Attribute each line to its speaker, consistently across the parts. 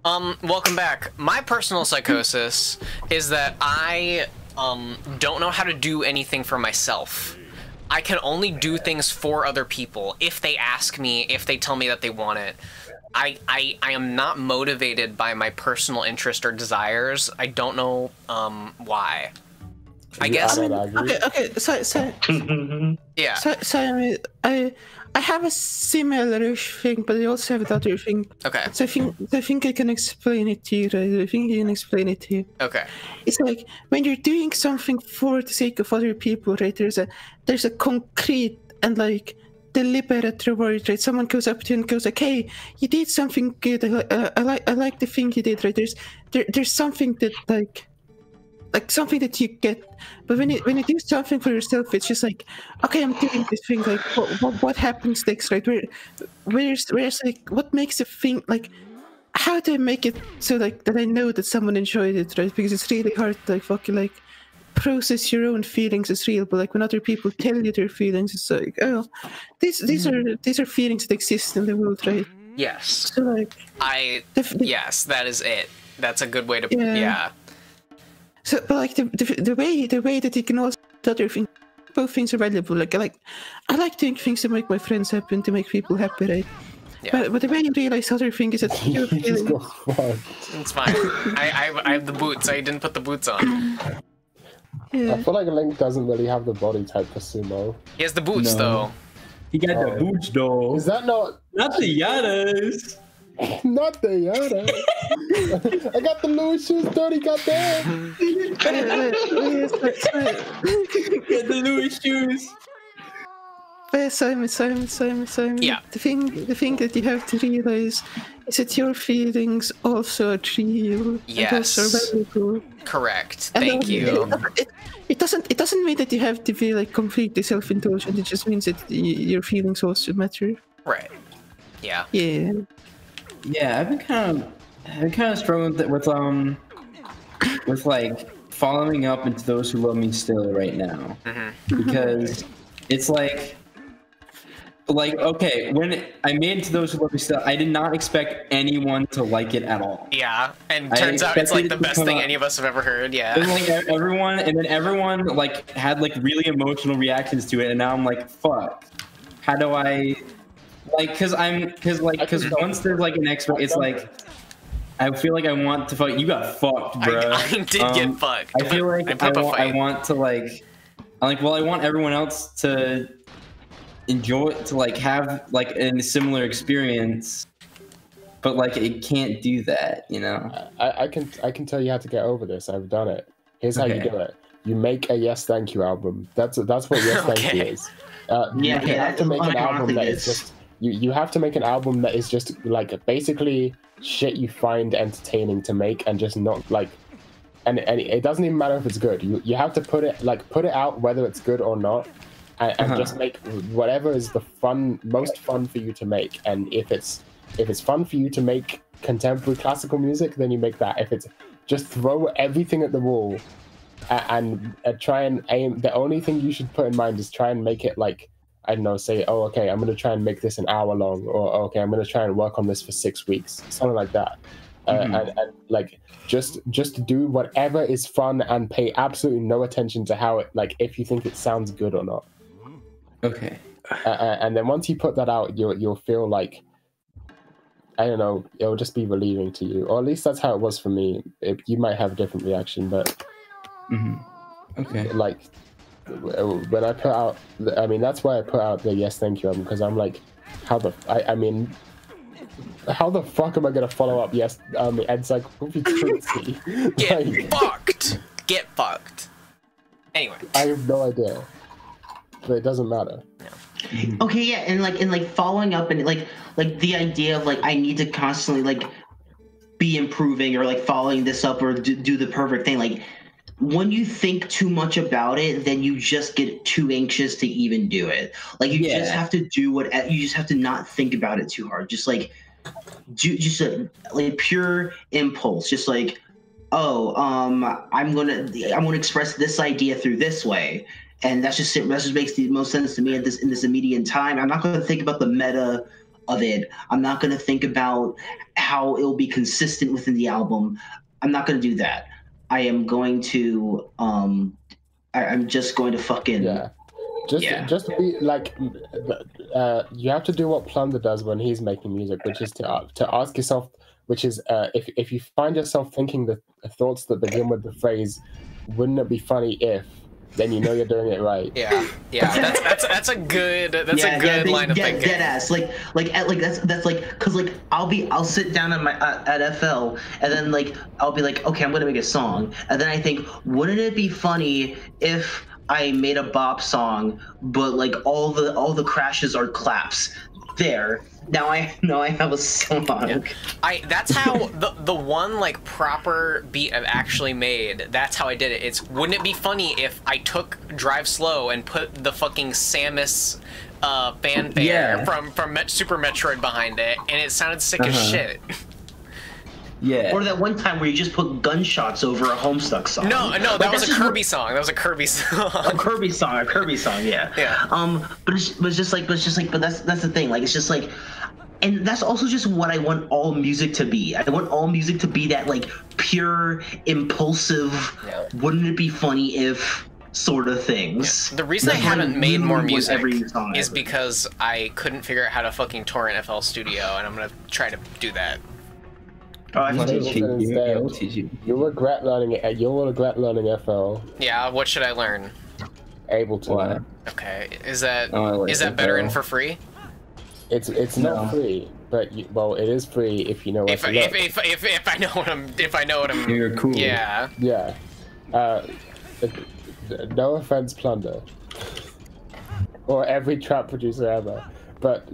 Speaker 1: Welcome back. My personal psychosis is that I don't know how to do anything for myself. I can only do things for other people if they ask me, if they tell me that they want it. I am not motivated by my personal interest or desires. I don't know why. I guess.
Speaker 2: Okay. So
Speaker 1: yeah.
Speaker 2: So I have a similar thing, but I also have the other thing.
Speaker 1: Okay.
Speaker 2: So I think I can explain it to you, right? I think I can explain it to you.
Speaker 1: Okay.
Speaker 2: It's like when you're doing something for the sake of other people, right? There's a concrete and like deliberate reward, right? Someone goes up to you and goes like, "Hey, you did something good. I like the thing you did, right?" There's something that like something that you get, but when you do something for yourself, it's just like, okay, I'm doing this thing. Like, what happens next, right? Where's like, what makes a thing like? How do I make it so like that I know that someone enjoyed it, right? Because it's really hard to like fucking like process your own feelings as real, but like when other people tell you their feelings, it's like, oh, these are feelings that exist in the world, right?
Speaker 1: Yes.
Speaker 2: So like,
Speaker 1: yes, that is it. That's a good way to yeah.
Speaker 2: So, but like the way that you can also do other things, both things are valuable. Like I like doing things to make my friends happy and to make people happy, right? Yeah. But the way you realize other things is that you're feeling.
Speaker 1: It's fine. I have the boots. I didn't put the boots on.
Speaker 3: Yeah. I feel like Link doesn't really have the body type for sumo.
Speaker 1: He has the boots though.
Speaker 4: He got the boots though.
Speaker 3: Is that not
Speaker 4: the Yadas?
Speaker 3: Not the Yada. I got the Louis shoes dirty, goddamn.
Speaker 4: Get the Louis shoes.
Speaker 2: But Simon.
Speaker 1: Yeah.
Speaker 2: The thing that you have to realize is that your feelings also are real.
Speaker 1: Yes.
Speaker 2: And also valuable.
Speaker 1: Correct.
Speaker 2: And
Speaker 1: Thank you.
Speaker 2: It doesn't mean that you have to be like completely self-indulgent. It just means that your feelings also matter.
Speaker 1: Right. Yeah.
Speaker 2: Yeah.
Speaker 4: Yeah, I've been kind of struggling with like following up into Those Who Love Me Still right now, because it's like okay, when I made it to Those Who Love Me Still, I did not expect anyone to like it at all.
Speaker 1: Yeah, and turns out it's like the best thing any of us have ever heard. Yeah,
Speaker 4: and like everyone like had like really emotional reactions to it, and now I'm like, fuck, how do I? Like, because once there's like an expert, it's like I feel like I want to fuck. You got fucked, bro.
Speaker 1: I did get fucked.
Speaker 4: I feel like I want to like, I want everyone else to enjoy, to like have like a similar experience, but like it can't do that, you know.
Speaker 3: I can tell you how to get over this. I've done it. Here's how you do it. You make a Yes Thank You album. That's what Yes Thank You is. You have to make an album that is just. You have to make an album that is just like basically shit you find entertaining to make, and just not like, and it doesn't even matter if it's good. You have to put it out whether it's good or not, and just make whatever is the most fun for you to make. And if it's fun for you to make contemporary classical music, then you make that. If it's just throw everything at the wall and try and aim, the only thing you should put in mind is try and make it like, I don't know, say, oh, okay, I'm going to try and make this an hour long, or okay, I'm going to try and work on this for 6 weeks, something like that. And like, just do whatever is fun and pay absolutely no attention to how it, like, if you think it sounds good or not.
Speaker 4: Okay.
Speaker 3: And then once you put that out, you'll feel like, I don't know, it'll just be relieving to you. Or at least that's how it was for me. You might have a different reaction, but
Speaker 4: okay.
Speaker 3: Like, when I put out, I mean, that's why I put out the Yes Thank You album, because I'm like, how the fuck am I gonna follow up Encyclopedia Trinity?
Speaker 1: Get fucked. Anyway,
Speaker 3: I have no idea, but it doesn't matter.
Speaker 5: Okay, yeah, and like following up, and like the idea of like I need to constantly like be improving, or like following this up, or do the perfect thing, like. When you think too much about it, then you just get too anxious to even do it. Like you just have to do you just have to not think about it too hard. Just like like pure impulse. Just like, oh, I'm gonna express this idea through this way, and that just makes the most sense to me in this immediate time. I'm not gonna think about the meta of it. I'm not gonna think about how it'll be consistent within the album. I'm not going to do that. I am going to I'm just going to fucking
Speaker 3: just be like you have to do what Plunder does when he's making music, which is to ask yourself, which is if you find yourself thinking the thoughts that begin with the phrase "wouldn't it be funny if," then you know you're doing it right.
Speaker 1: Yeah. That's a good line of thinking.
Speaker 5: Dead ass. Like that's like, because like I'll sit down at FL, and then like I'll be like, okay, I'm gonna make a song, and then I think, wouldn't it be funny if I made a bop song, but like all the crashes are claps. There. Now I have a song.
Speaker 1: Yeah. That's how the one like proper beat I've actually made. That's how I did it. It's, wouldn't it be funny if I took Drive Slow and put the fucking Samus fanfare from Super Metroid behind it, and it sounded sick as shit.
Speaker 4: Yeah.
Speaker 5: Or that one time where you just put gunshots over a Homestuck song.
Speaker 1: No, that was a Kirby song. That was a Kirby song.
Speaker 5: A Kirby song, yeah.
Speaker 1: Yeah.
Speaker 5: But that's the thing. Like, it's just like, and that's also just what I want all music to be. I want all music to be that like pure, impulsive, wouldn't it be funny if sort of things.
Speaker 1: Yeah. The reason I haven't made more music is because I couldn't figure out how to fucking torrent FL Studio, and I'm gonna try to do that.
Speaker 5: Oh, I can teach you.
Speaker 3: You'll regret learning it. You'll regret learning FL.
Speaker 1: Yeah, what should I learn?
Speaker 3: Ableton.
Speaker 4: What?
Speaker 1: Okay, is that better and for free?
Speaker 3: It's not free, but well, it is free if you know what to look.
Speaker 1: If I know what I'm.
Speaker 4: You're cool.
Speaker 1: Yeah.
Speaker 3: Yeah. No offense, Plunder, or every trap producer ever, but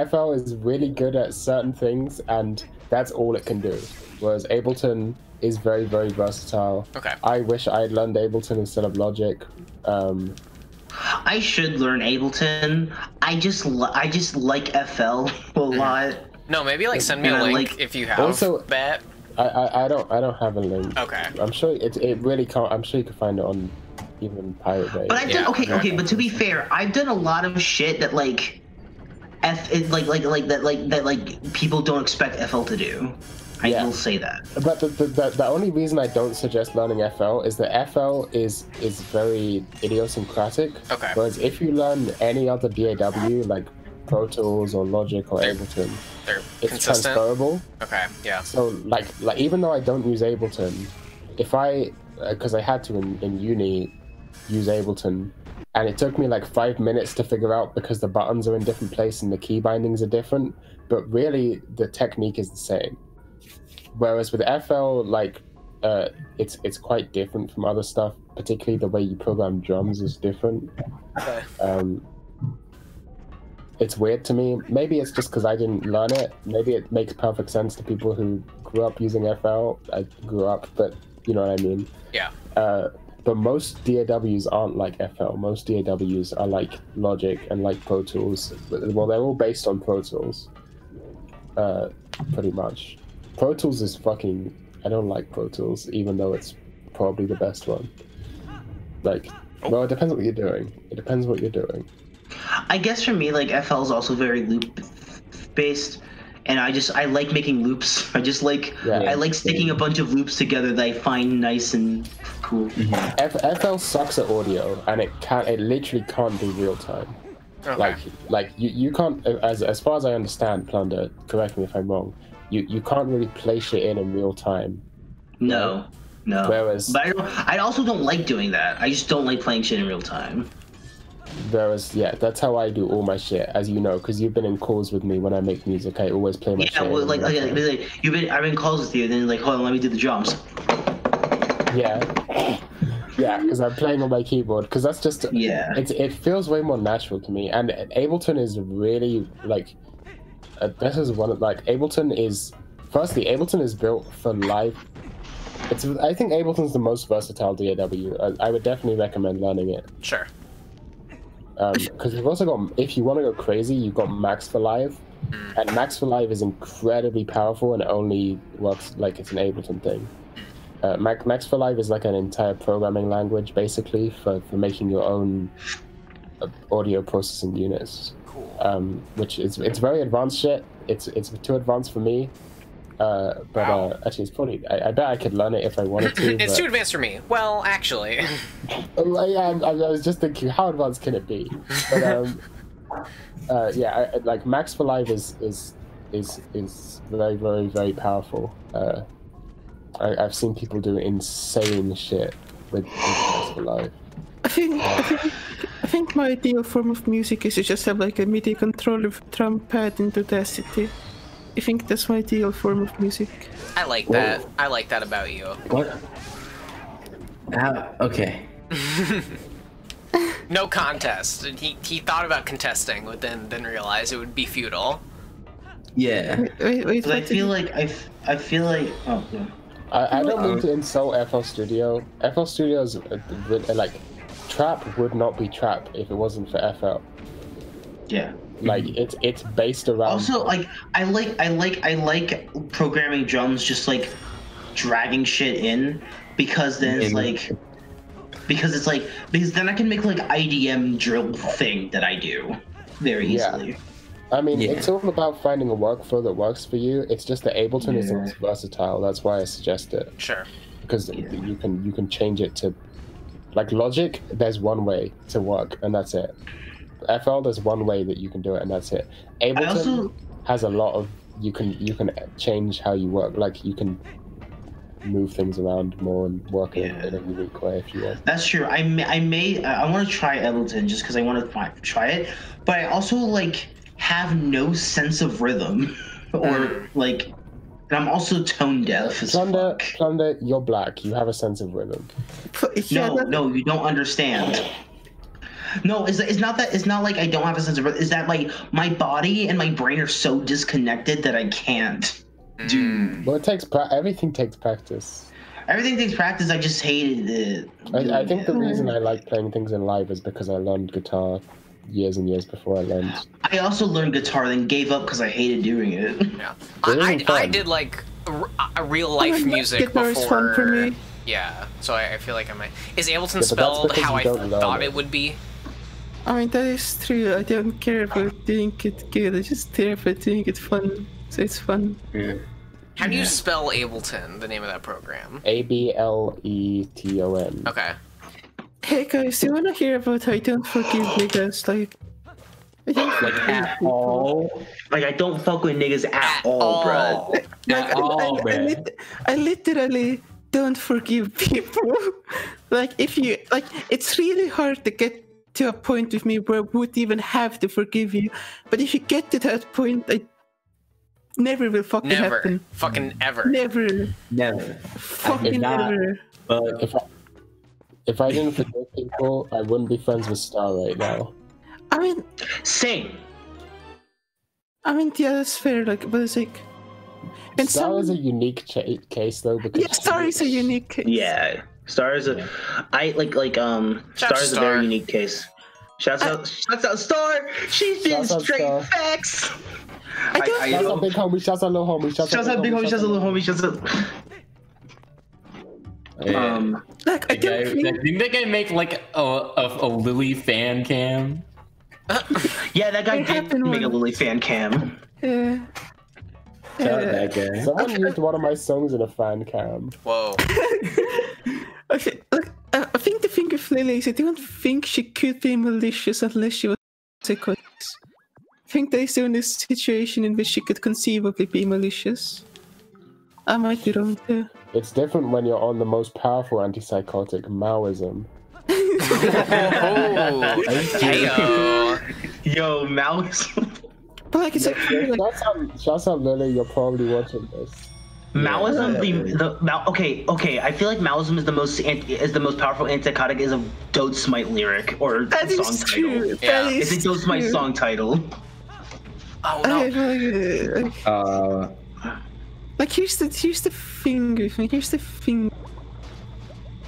Speaker 3: FL is really good at certain things, and that's all it can do. Whereas Ableton is very, very versatile.
Speaker 1: Okay.
Speaker 3: I wish I had learned Ableton instead of Logic.
Speaker 5: I should learn Ableton. I just like FL a lot.
Speaker 1: No, maybe like send me a link if you have that.
Speaker 3: I don't have a link.
Speaker 1: Okay.
Speaker 3: I'm sure it really can't. I'm sure you can find it on even Pirate Bay.
Speaker 5: But I've done okay. But to be fair, I've done a lot of shit that like that people don't expect FL to do. I will say that.
Speaker 3: But the only reason I don't suggest learning FL is that FL is very idiosyncratic.
Speaker 1: Okay.
Speaker 3: Whereas if you learn any other DAW like Pro Tools or Logic or Ableton, it's
Speaker 1: consistent.
Speaker 3: Transferable.
Speaker 1: Okay. Yeah.
Speaker 3: So like even though I don't use Ableton, if because I had to in uni use Ableton, and it took me like 5 minutes to figure out because the buttons are in different places and the key bindings are different, but really the technique is the same. Whereas with FL, like it's quite different from other stuff, particularly the way you program drums is different.
Speaker 1: Okay.
Speaker 3: It's weird to me. Maybe it's just because I didn't learn it. Maybe it makes perfect sense to people who grew up using FL. I grew up, but you know what I mean.
Speaker 1: Yeah.
Speaker 3: But most DAWs aren't like FL. Most DAWs are like Logic and like Pro Tools. Well, they're all based on Pro Tools, pretty much. Pro Tools is fucking... I don't like Pro Tools, even though it's probably the best one. Like, well, it depends what you're doing. It depends what you're doing.
Speaker 5: I guess for me, like, FL is also very loop-based, and I like making loops. I just like... I like sticking a bunch of loops together that I find nice and cool.
Speaker 3: Mm-hmm. FL sucks at audio, and it literally can't do real time.
Speaker 1: Okay.
Speaker 3: Like you can't, as far as I understand, Plunder, correct me if I'm wrong, you can't really play shit in real time.
Speaker 5: No.
Speaker 3: Whereas,
Speaker 5: but I also don't like doing that. I just don't like playing shit in real time.
Speaker 3: Whereas, yeah, that's how I do all my shit, as you know, because you've been in calls with me when I make music. I always play my shit.
Speaker 5: Yeah, well, like I've been in calls with you, and then like, hold on, let me do the drums.
Speaker 3: Yeah. Yeah, because I'm playing on my keyboard, because that's just...
Speaker 5: Yeah.
Speaker 3: It feels way more natural to me, and Ableton is really, like... this is one of, like, Ableton is... Firstly, Ableton is built for live... I think Ableton's the most versatile DAW. I would definitely recommend learning it.
Speaker 1: Sure.
Speaker 3: Because you've also got... If you want to go crazy, you've got Max for Live, and Max for Live is incredibly powerful and only works like it's an Ableton thing. Max for Live is like an entire programming language, basically, for making your own audio processing units.
Speaker 1: Cool.
Speaker 3: Which it's very advanced shit. It's too advanced for me. Actually, it's probably. I bet I could learn it if I wanted to.
Speaker 1: It's too advanced for me. Well, actually.
Speaker 3: I was just thinking, how advanced can it be? But yeah, like Max for Live is very, very, very powerful. I've seen people do insane shit with Max for Live.
Speaker 2: I think my ideal form of music is to just have like a MIDI controller with drum pad in Audacity. I think that's my ideal form of music.
Speaker 1: I like that. Whoa. I like that about you.
Speaker 4: What? Okay.
Speaker 1: No contest. He thought about contesting, but then realized it would be futile.
Speaker 4: Yeah.
Speaker 5: Wait, I feel like I feel like. Oh yeah.
Speaker 3: I don't mean to insult FL Studio. FL Studio's like trap would not be trap if it wasn't for FL.
Speaker 5: Yeah.
Speaker 3: Like it's based around. Also,
Speaker 5: like I like programming drums, just like dragging shit in, because then it's like, because then I can make like IDM drill thing that I do very easily.
Speaker 3: Yeah. I mean, it's all about finding a workflow that works for you. It's just that Ableton is the most versatile. That's why I suggest it.
Speaker 1: Sure.
Speaker 3: Because you can change it to, like Logic. There's one way to work, and that's it. FL, there's one way that you can do it, and that's it. Ableton has a lot of you can change how you work. Like you can move things around more and work in a unique way if you want.
Speaker 5: That's true. I want to try Ableton just because I want to try it, but I also like have no sense of rhythm or like, and I'm also tone deaf as fuck.
Speaker 3: Plunder, you're black. You have a sense of rhythm.
Speaker 5: No, you don't understand. No, it's not like I don't have a sense of rhythm. Is that like my body and my brain are so disconnected that I can't do.
Speaker 3: Well, everything takes practice.
Speaker 5: Everything takes practice. I just hated it.
Speaker 3: I think the reason I like playing things in live is because I learned guitar years and years before I learned.
Speaker 5: I also learned guitar, then gave up because I hated doing it.
Speaker 1: Yeah, I did like a real life music before.
Speaker 2: Fun for me.
Speaker 1: Yeah, so I feel like I might. Is Ableton spelled how I thought it would be?
Speaker 2: I mean, that is true. I don't care about doing it good. I just care about doing it fun. So it's fun.
Speaker 4: Yeah.
Speaker 1: How do you spell Ableton, the name of that program?
Speaker 3: Ableton.
Speaker 1: Okay.
Speaker 2: Hey guys, do you wanna hear about how I don't forgive niggas? Like
Speaker 4: at all?
Speaker 5: Like I don't fuck with niggas at all, bro.
Speaker 2: I literally don't forgive people. Like if you like, it's really hard to get to a point with me where I would even have to forgive you. But if you get to that point, I never will fucking happen.
Speaker 1: Fucking ever.
Speaker 2: Never.
Speaker 3: Fucking never. If I didn't forgive people, I wouldn't be friends with Star right now.
Speaker 2: I mean,
Speaker 5: same.
Speaker 2: I mean, yeah, that's fair. Like, but it's like, and
Speaker 3: Star is a unique case though, because
Speaker 2: Star is a unique case.
Speaker 5: Yeah, Star is a. Star is a very unique case. Shouts out Star. She's been straight facts.
Speaker 3: Shouts out big homie. Shouts out little homie.
Speaker 5: Shouts out big homie. Shouts out little homie. Shouts out.
Speaker 2: Like I
Speaker 4: think they can make like a Lily fan cam.
Speaker 5: Yeah, that guy did make a Lily fan cam.
Speaker 2: Yeah.
Speaker 4: That guy.
Speaker 3: Someone used one of my songs in a fan cam.
Speaker 1: Whoa.
Speaker 2: Okay, look, I think the thing with Lily is I don't think she could be malicious unless she was psychotic. I think there is the only situation in which she could conceivably be malicious. I might be wrong too.
Speaker 3: It's different when you're on the most powerful antipsychotic, maoism.
Speaker 5: Yo, maoism.
Speaker 2: But like it's
Speaker 3: Shouts out Lily, you're probably watching this.
Speaker 5: Maoism, okay. I feel like Maoism is the most powerful antipsychotic is a Dode Smite lyric or
Speaker 2: that
Speaker 5: song title.
Speaker 1: Yeah,
Speaker 5: it's a Dode Smite song title.
Speaker 1: Oh no.
Speaker 2: Like here's the thing with me. Here's the thing.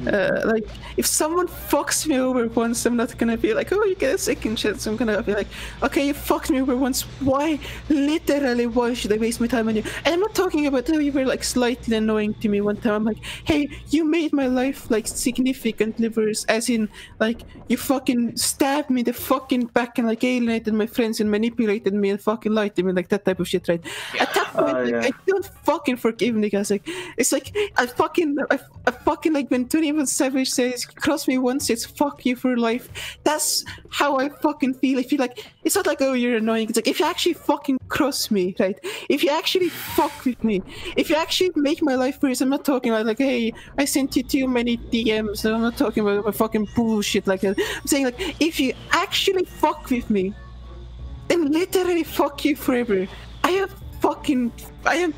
Speaker 2: Like, if someone fucks me over once, I'm not gonna be like, oh, you get a second chance. I'm gonna be like, okay, you fucked me over once. Why? Literally, why should I waste my time on you? And I'm not talking about how you were like slightly annoying to me one time. I'm like, hey, you made my life like significantly worse. As in, like, you fucking stabbed me in the fucking back and like alienated my friends and manipulated me and fucking lied to me, like that type of shit, right? At that point, like, I don't fucking forgive you guys. Like, it's like I fucking like when 21 Savage says, cross me once, it's fuck you for life. That's how I fucking feel. I feel like, it's not like, oh, you're annoying. It's like, if you actually fucking cross me, right? If you actually fuck with me, if you actually make my life worse, I'm not talking about like, hey, I sent you too many DMs. I'm not talking about my fucking bullshit like that. I'm saying like, if you actually fuck with me, then literally fuck you forever. I am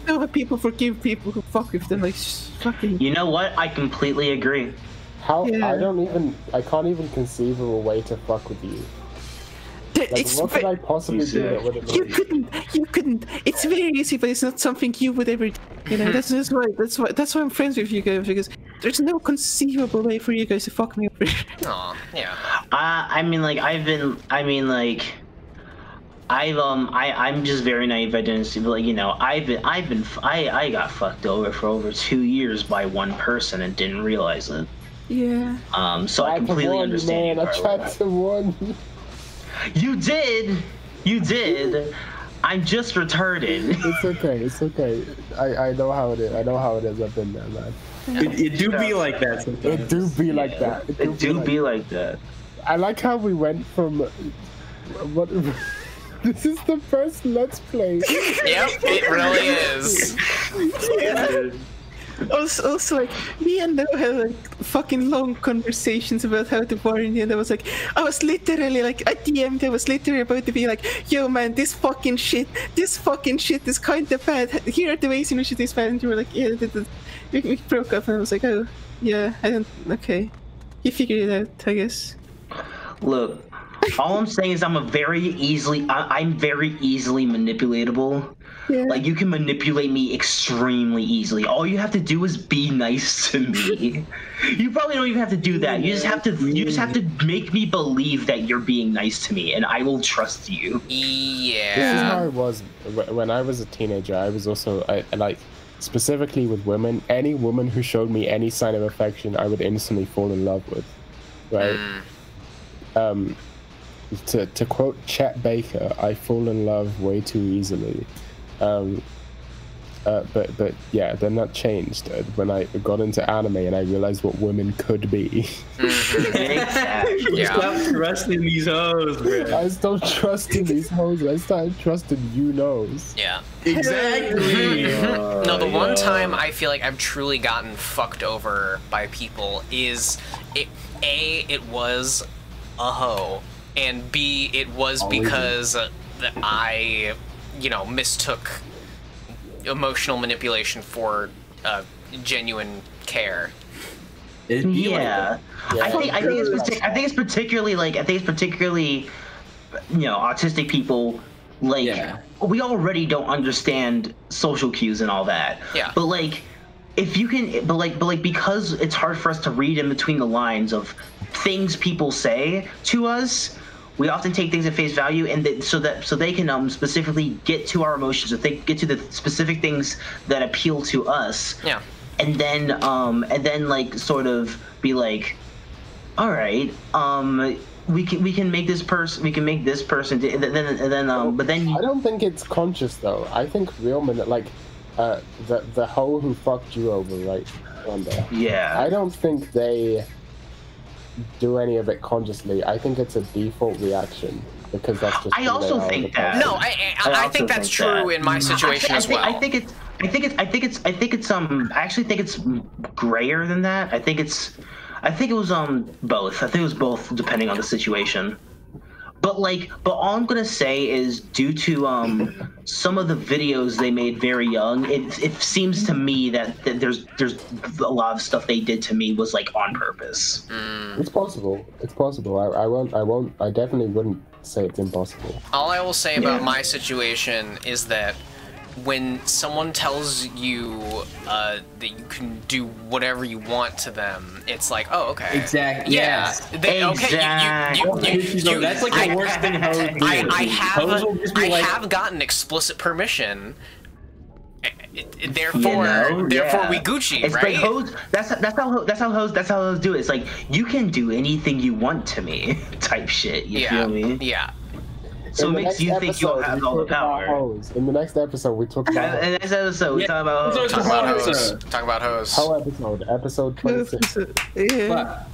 Speaker 2: so happy people forgive people who fuck with them, like, fucking.
Speaker 5: You know what? I completely agree.
Speaker 3: How? Yeah. I can't even conceive of a way to fuck with you. Like, what could I possibly do that would annoy
Speaker 2: you couldn't. It's very easy, but it's not something you would ever, you know. That's why I'm friends with you guys, because there's no conceivable way for you guys to fuck me up.
Speaker 1: Aw, yeah.
Speaker 5: I'm just very naive. I didn't see, but like, you know, I got fucked over for over 2 years by one person and didn't realize it.
Speaker 2: Yeah.
Speaker 5: So I completely understand.
Speaker 3: Man, I tried to warn you.
Speaker 5: You did. I'm just retarded.
Speaker 3: It's okay. It's okay. I know how it is. I know how it is. I've been there, man.
Speaker 4: It do be like that sometimes.
Speaker 3: It do be like that.
Speaker 5: It do be like that.
Speaker 3: I like how we went from what. This is the first Let's Play.
Speaker 1: Yep, it really is.
Speaker 2: Yeah. Also, like, me and Noah had like fucking long conversations about how to warn you, and I was literally like, I DM'd, I was literally about to be like, yo man, this fucking shit is kind of bad. Here are the ways in which it is bad, and you were like, yeah, we broke up, and I was like, oh, yeah, okay. You figured it out, I guess.
Speaker 5: Look, all I'm saying is I'm very easily manipulatable. Yeah. Like, you can manipulate me extremely easily. All you have to do is be nice to me. You probably don't even have to do that. You just have to make me believe that you're being nice to me, and I will trust you.
Speaker 1: Yeah.
Speaker 3: This is how I was when I was a teenager. I was also like, specifically with women. Any woman who showed me any sign of affection, I would instantly fall in love with. Right. To quote Chet Baker, I fall in love way too easily. But yeah, then that changed when I got into anime and I realized what women could be.
Speaker 4: Yeah. Stop trusting these hoes, bro.
Speaker 3: I stopped trusting these hoes. I started trusting you knows.
Speaker 1: Yeah.
Speaker 4: Exactly.
Speaker 1: No, the one time I feel like I've truly gotten fucked over by people is it was a hoe, and B, it was because I, you know, mistook emotional manipulation for genuine care.
Speaker 5: Yeah. I think it's particularly you know, autistic people, like, we already don't understand social cues and all that.
Speaker 1: Yeah.
Speaker 5: But like, if you can, but like because it's hard for us to read in between the lines of things people say to us, we often take things at face value, and so they can specifically get to our emotions, or they get to the specific things that appeal to us.
Speaker 1: Yeah.
Speaker 5: And then like sort of be like, all right, we can make this person, but then
Speaker 3: I don't think it's conscious though. I think real like the hoe who fucked you over, right, Wanda?
Speaker 5: Yeah.
Speaker 3: I don't think they do any of it consciously. I think it's a default reaction because that's just.
Speaker 5: I also think that.
Speaker 1: No, I think that's true in my situation as well.
Speaker 5: I actually think it's grayer than that. I think it was both. I think it was both, depending on the situation. But all I'm gonna say is, due to some of the videos they made very young, it seems to me that there's a lot of stuff they did to me was like on purpose.
Speaker 3: It's possible. It's possible. I definitely wouldn't say it's impossible.
Speaker 1: All I will say about my situation is that when someone tells you that you can do whatever you want to them, it's like, oh, okay.
Speaker 4: Exactly.
Speaker 1: Yeah.
Speaker 4: Yes.
Speaker 1: Okay.
Speaker 4: That's like the worst thing hoes do.
Speaker 1: I have gotten explicit permission. Therefore, we Gucci,
Speaker 5: it's
Speaker 1: right?
Speaker 5: Like hoes, that's how hoes do it. It's like, you can do anything you want to me, type shit. You feel me?
Speaker 1: Yeah.
Speaker 5: So it makes you think you'll have all the power.
Speaker 3: In the next episode, we talk about.
Speaker 5: In the next episode, we talk about hoes.
Speaker 1: Talk about hoes.
Speaker 3: Whole episode 26.
Speaker 2: Yeah.
Speaker 4: But